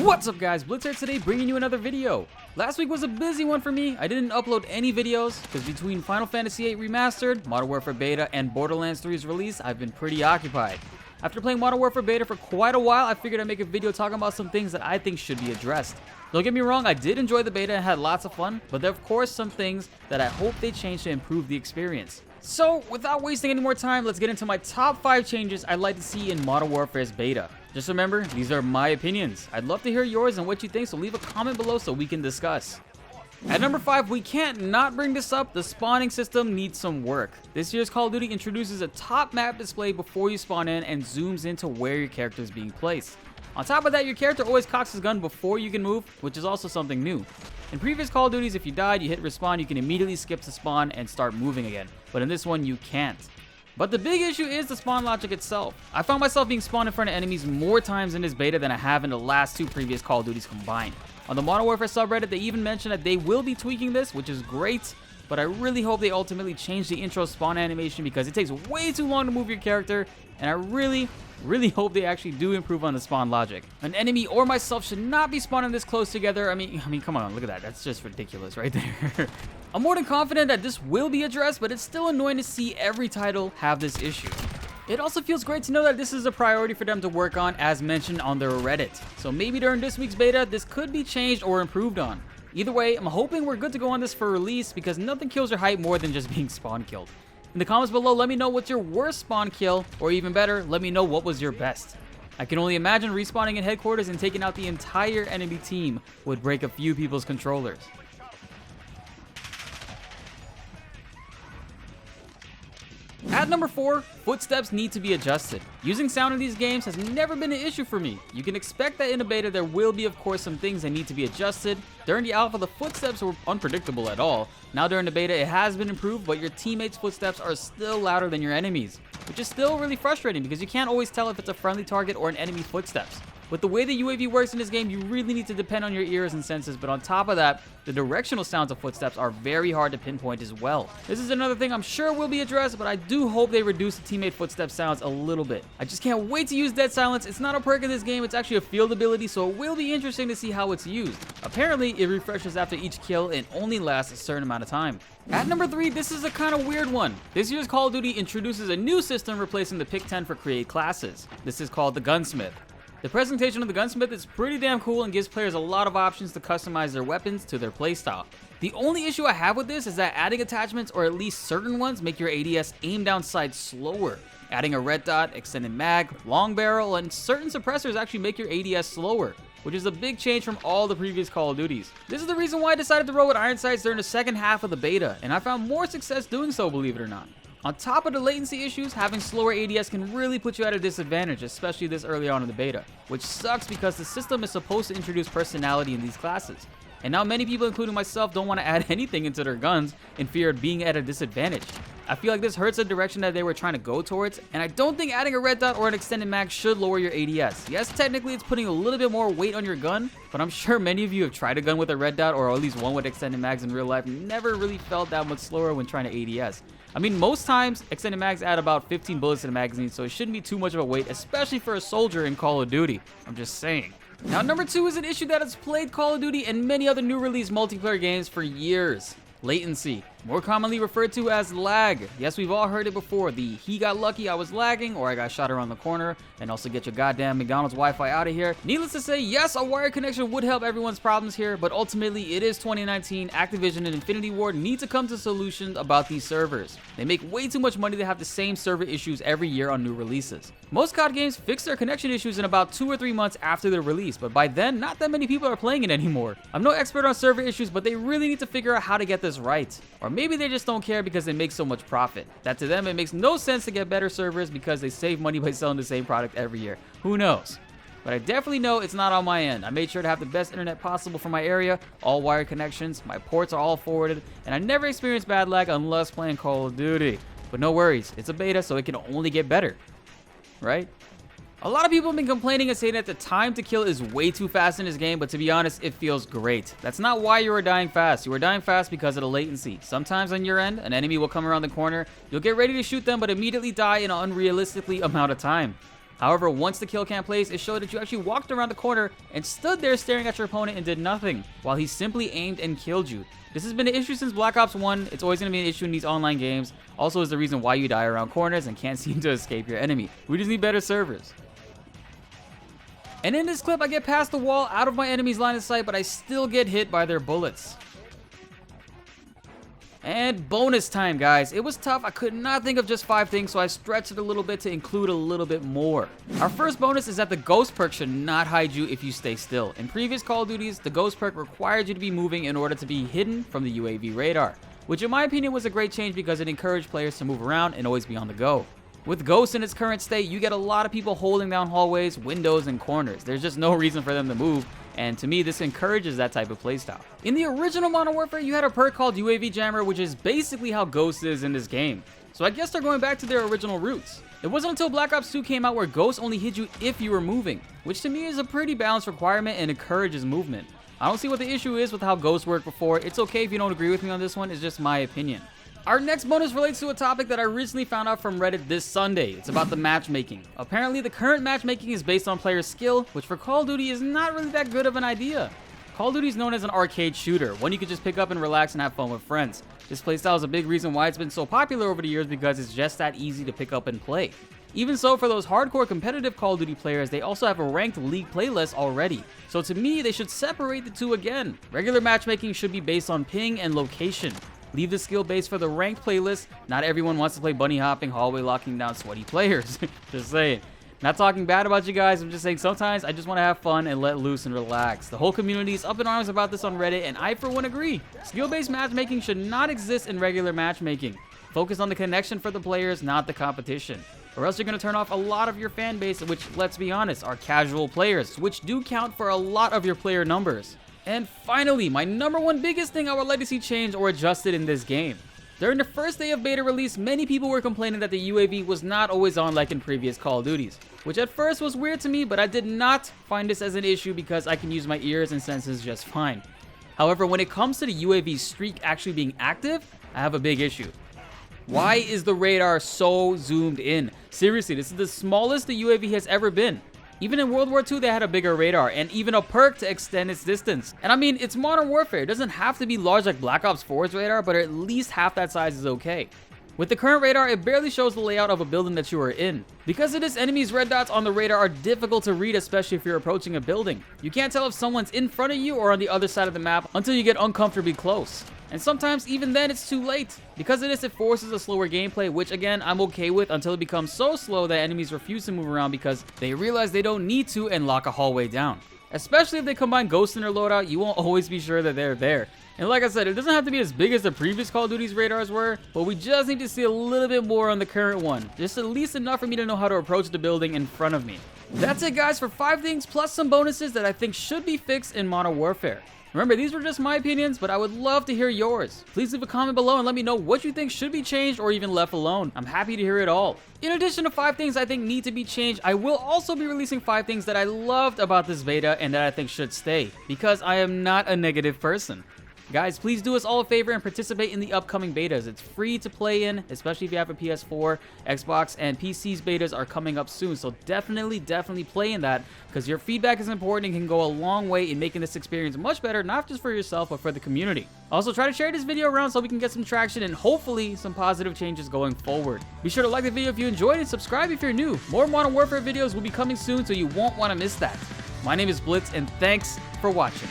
What's up guys, BltzZ here today bringing you another video. Last week was a busy one for me. I didn't upload any videos because between Final Fantasy VIII Remastered, Modern Warfare Beta, and Borderlands 3's release, I've been pretty occupied. After playing Modern Warfare Beta for quite a while, I figured I'd make a video talking about some things that I think should be addressed. Don't get me wrong, I did enjoy the beta and had lots of fun, but there are of course some things that I hope they change to improve the experience. So, without wasting any more time, let's get into my top 5 changes I'd like to see in Modern Warfare's beta. Just remember, these are my opinions. I'd love to hear yours and what you think, so leave a comment below so we can discuss. At number 5, we can't not bring this up. The spawning system needs some work. This year's Call of Duty introduces a top map display before you spawn in and zooms into where your character is being placed. On top of that, your character always cocks his gun before you can move, which is also something new. In previous Call of Duties, if you died, you hit respawn, you can immediately skip to spawn and start moving again. But in this one, you can't. But the big issue is the spawn logic itself. I found myself being spawned in front of enemies more times in this beta than I have in the last 2 previous Call of Duties combined. On the Modern Warfare subreddit, they even mentioned that they will be tweaking this, which is great, but I really hope they ultimately change the intro spawn animation because it takes way too long to move your character, and I really hope they actually do improve on the spawn logic. An enemy or myself should not be spawning this close together. I mean, come on, look at that. That's just ridiculous right there. I'm more than confident that this will be addressed, but it's still annoying to see every title have this issue. It also feels great to know that this is a priority for them to work on, as mentioned on their Reddit. So maybe during this week's beta, this could be changed or improved on. Either way, I'm hoping we're good to go on this for release because nothing kills your hype more than just being spawn killed. In the comments below, let me know what's your worst spawn kill, or even better, let me know what was your best. I can only imagine respawning in headquarters and taking out the entire enemy team would break a few people's controllers. At number 4, footsteps need to be adjusted. Using sound in these games has never been an issue for me. You can expect that in a beta there will be of course some things that need to be adjusted. During the alpha, the footsteps were unpredictable at all. Now during the beta it has been improved, but your teammates' footsteps are still louder than your enemies, which is still really frustrating because you can't always tell if it's a friendly target or an enemy footsteps. With the way the UAV works in this game, you really need to depend on your ears and senses, but on top of that, the directional sounds of footsteps are very hard to pinpoint as well. This is another thing I'm sure will be addressed, but I do hope they reduce the teammate footstep sounds a little bit. I just can't wait to use dead silence. It's not a perk in this game, it's actually a field ability, so it will be interesting to see how it's used. Apparently, it refreshes after each kill and only lasts a certain amount of time. At number 3, this is a kind of weird one. This year's Call of Duty introduces a new system replacing the pick 10 for create classes. This is called the Gunsmith. The presentation of the Gunsmith is pretty damn cool and gives players a lot of options to customize their weapons to their playstyle. The only issue I have with this is that adding attachments, or at least certain ones, make your ADS aim down sight slower. Adding a red dot, extended mag, long barrel, and certain suppressors actually make your ADS slower, which is a big change from all the previous Call of Duties. This is the reason why I decided to roll with iron sights during the second half of the beta, and I found more success doing so, believe it or not. On top of the latency issues, having slower ADS can really put you at a disadvantage, especially this early on in the beta, which sucks because the system is supposed to introduce personality in these classes. And now many people, including myself, don't want to add anything into their guns in fear of being at a disadvantage. I feel like this hurts the direction that they were trying to go towards, and I don't think adding a red dot or an extended mag should lower your ADS. Yes, technically it's putting a little bit more weight on your gun, but I'm sure many of you have tried a gun with a red dot or at least one with extended mags in real life and never really felt that much slower when trying to ADS. I mean, most times, extended mags add about 15 bullets in a magazine, so it shouldn't be too much of a weight, especially for a soldier in Call of Duty. I'm just saying. Now, number 2 is an issue that has plagued Call of Duty and many other new release multiplayer games for years. Latency, more commonly referred to as lag. Yes, we've all heard it before. The he got lucky, I was lagging, or I got shot around the corner, and also get your goddamn McDonald's Wi-Fi out of here. Needless to say, yes, a wired connection would help everyone's problems here, but ultimately it is 2019. Activision and Infinity Ward need to come to solutions about these servers. They make way too much money to have the same server issues every year on new releases. Most COD games fix their connection issues in about 2 or 3 months after their release, but by then, not that many people are playing it anymore. I'm no expert on server issues, but they really need to figure out how to get this right. Or maybe they just don't care because they make so much profit. That to them, it makes no sense to get better servers because they save money by selling the same product every year. Who knows? But I definitely know it's not on my end. I made sure to have the best internet possible for my area, all wired connections, my ports are all forwarded, and I never experienced bad lag unless playing Call of Duty. But no worries, it's a beta, so it can only get better. Right? A lot of people have been complaining and saying that the time to kill is way too fast in this game, but to be honest, it feels great. That's not why you are dying fast. You are dying fast because of the latency. Sometimes on your end, an enemy will come around the corner, you'll get ready to shoot them, but immediately die in an unrealistically amount of time. However, once the kill cam plays, it showed that you actually walked around the corner and stood there staring at your opponent and did nothing, while he simply aimed and killed you. This has been an issue since Black Ops 1, it's always going to be an issue in these online games, also is the reason why you die around corners and can't seem to escape your enemy. We just need better servers. And in this clip, I get past the wall out of my enemy's line of sight, but I still get hit by their bullets. And bonus time, guys. It was tough. I could not think of just 5 things, so I stretched it a little bit to include a little bit more. Our first bonus is that the ghost perk should not hide you if you stay still. In previous Call of Duties, the ghost perk required you to be moving in order to be hidden from the UAV radar, which in my opinion was a great change because it encouraged players to move around and always be on the go. With Ghost in its current state, you get a lot of people holding down hallways, windows, and corners. There's just no reason for them to move, and to me, this encourages that type of playstyle. In the original Modern Warfare, you had a perk called UAV Jammer, which is basically how Ghost is in this game. So I guess they're going back to their original roots. It wasn't until Black Ops 2 came out where Ghost only hit you if you were moving, which to me is a pretty balanced requirement and encourages movement. I don't see what the issue is with how Ghost worked before. It's okay if you don't agree with me on this one, it's just my opinion. Our next bonus relates to a topic that I recently found out from Reddit this Sunday. It's about the matchmaking. Apparently, the current matchmaking is based on player skill, which for Call of Duty is not really that good of an idea. Call of Duty is known as an arcade shooter, one you could just pick up and relax and have fun with friends. This playstyle is a big reason why it's been so popular over the years because it's just that easy to pick up and play. Even so, for those hardcore competitive Call of Duty players, they also have a ranked league playlist already. So to me, they should separate the two again. Regular matchmaking should be based on ping and location. Leave the skill base for the ranked playlist. Not everyone wants to play bunny hopping, hallway locking down sweaty players. Just saying. Not talking bad about you guys, I'm just saying sometimes I just want to have fun and let loose and relax. The whole community is up in arms about this on Reddit, and I for one agree. Skill-based matchmaking should not exist in regular matchmaking. Focus on the connection for the players, not the competition. Or else you're going to turn off a lot of your fan base, which, let's be honest, are casual players, which do count for a lot of your player numbers. And finally, my number one biggest thing I would like to see changed or adjusted in this game. During the first day of beta release, many people were complaining that the UAV was not always on like in previous Call of Duties, which at first was weird to me, but I did not find this as an issue because I can use my ears and senses just fine. However, when it comes to the UAV streak actually being active, I have a big issue. Why is the radar so zoomed in? Seriously, this is the smallest the UAV has ever been. Even in World War II, they had a bigger radar and even a perk to extend its distance. And I mean, it's Modern Warfare. It doesn't have to be large like Black Ops 4's radar, but at least half that size is okay. With the current radar, it barely shows the layout of a building that you are in. Because of this, enemies' red dots on the radar are difficult to read, especially if you're approaching a building. You can't tell if someone's in front of you or on the other side of the map until you get uncomfortably close. And sometimes even then it's too late. Because of this, it forces a slower gameplay, which again, I'm okay with until it becomes so slow that enemies refuse to move around because they realize they don't need to and lock a hallway down. Especially if they combine Ghost in their loadout, you won't always be sure that they're there. And like I said, it doesn't have to be as big as the previous Call of Duty's radars were, but we just need to see a little bit more on the current one. Just at least enough for me to know how to approach the building in front of me. That's it guys for 5 things plus some bonuses that I think should be fixed in Modern Warfare. Remember, these were just my opinions, but I would love to hear yours. Please leave a comment below and let me know what you think should be changed or even left alone. I'm happy to hear it all. In addition to 5 things I think need to be changed, I will also be releasing 5 things that I loved about this beta and that I think should stay, because I am not a negative person. Guys, please do us all a favor and participate in the upcoming betas. It's free to play in, especially if you have a PS4, Xbox, and PC's betas are coming up soon. So definitely play in that because your feedback is important and can go a long way in making this experience much better, not just for yourself, but for the community. Also, try to share this video around so we can get some traction and hopefully some positive changes going forward. Be sure to like the video if you enjoyed and subscribe if you're new. More Modern Warfare videos will be coming soon, so you won't want to miss that. My name is BltzZ, and thanks for watching.